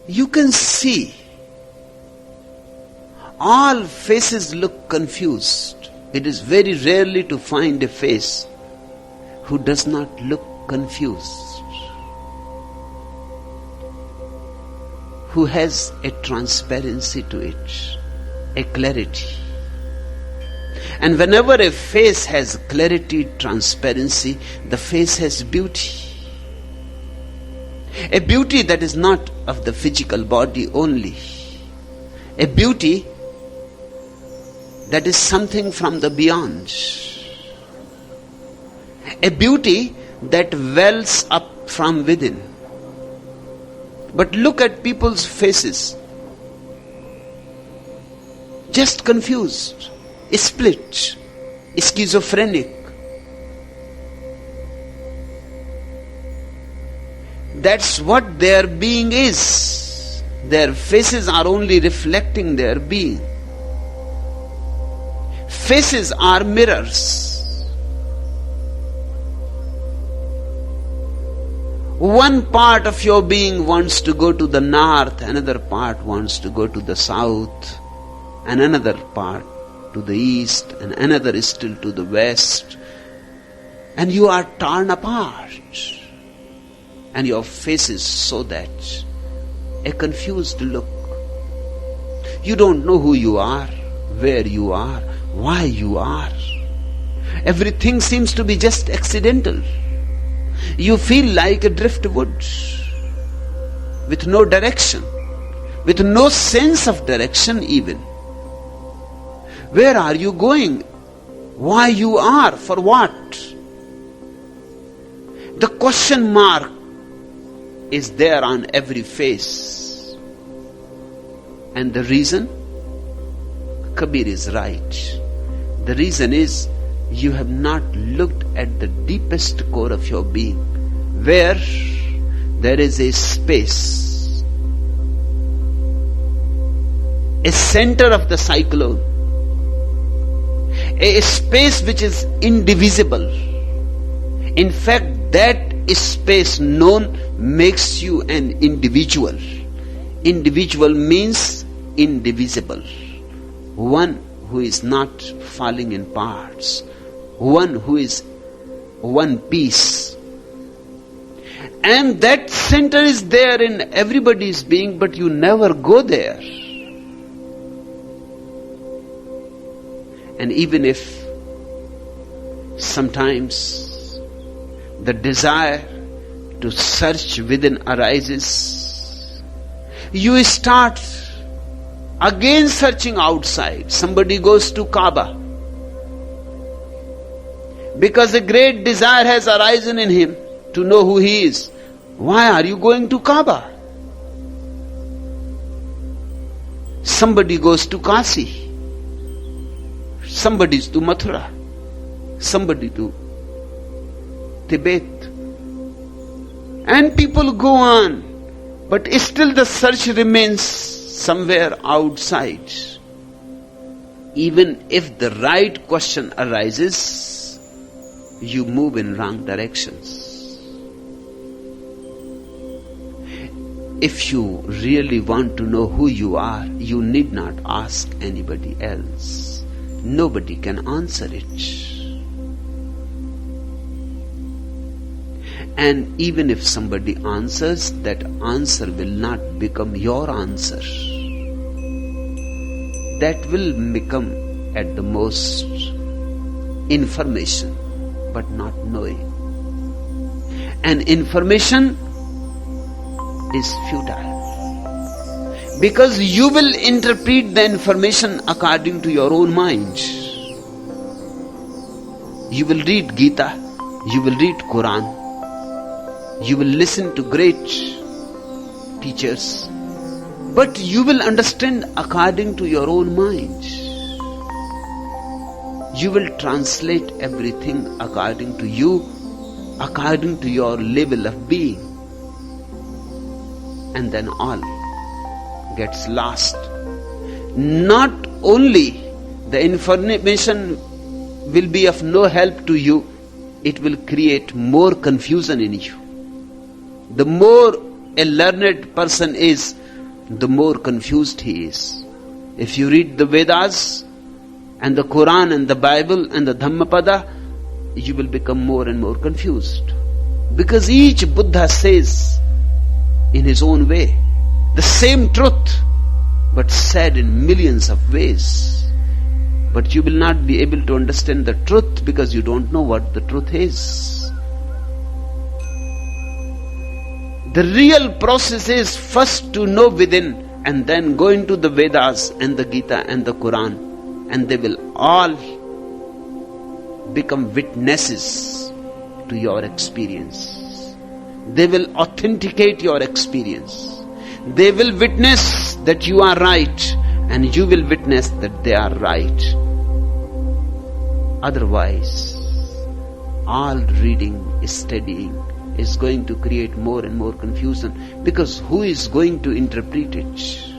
you can see all faces look confused. It is very rarely to find a face who does not look confused, who has a transparency to it, a clarity. And whenever a face has clarity, transparency, the face has beauty. A beauty that is not of the physical body only. A beauty that is something from the beyond. A beauty that wells up from within. But look at people's faces. Just confused, split, schizophrenic. That's what their being is. Their faces are only reflecting their being. Faces are mirrors. One part of your being wants to go to the north, another part wants to go to the south, and another part to the east, and another is still to the west. And you are torn apart. And your face is so that a confused look. You don't know who you are, where you are, why you are. Everything seems to be just accidental. You feel like a driftwood with no direction, with no sense of direction even. Where are you going? Why you are? For what? The question mark is there on every face. And the reason? Kabir is right. The reason is you have not looked at the deepest core of your being, where there is a space, a center of the cyclone, a space which is indivisible. In fact, that space known makes you an individual. Individual means indivisible. One who is not falling in parts. One who is one piece. And that center is there in everybody's being, but you never go there. And even if sometimes the desire to search within arises, you start again searching outside. Somebody goes to Kaaba because a great desire has arisen in him to know who he is. Why are you going to Kaaba? Somebody goes to Kasi, somebody is to Mathura, somebody to Tibet, and people go on, but still the search remains somewhere outside. Even if the right question arises, you move in wrong directions. If you really want to know who you are, you need not ask anybody else. Nobody can answer it. And even if somebody answers, that answer will not become your answer. That will become at the most information, but not knowing. And information is futile, because you will interpret the information according to your own mind. You will read Gita, you will read Quran, you will listen to great teachers, but you will understand according to your own mind. You will translate everything according to you, according to your level of being. And then all gets lost. Not only the information will be of no help to you, it will create more confusion in you. The more a learned person is, the more confused he is. If you read the Vedas and the Quran and the Bible and the Dhammapada, you will become more and more confused. Because each Buddha says in his own way the same truth, but said in millions of ways. But you will not be able to understand the truth because you don't know what the truth is. The real process is first to know within and then go into the Vedas and the Gita and the Quran, and they will all become witnesses to your experience. They will authenticate your experience. They will witness that you are right, and you will witness that they are right. Otherwise, all reading, studying is going to create more and more confusion, because who is going to interpret it?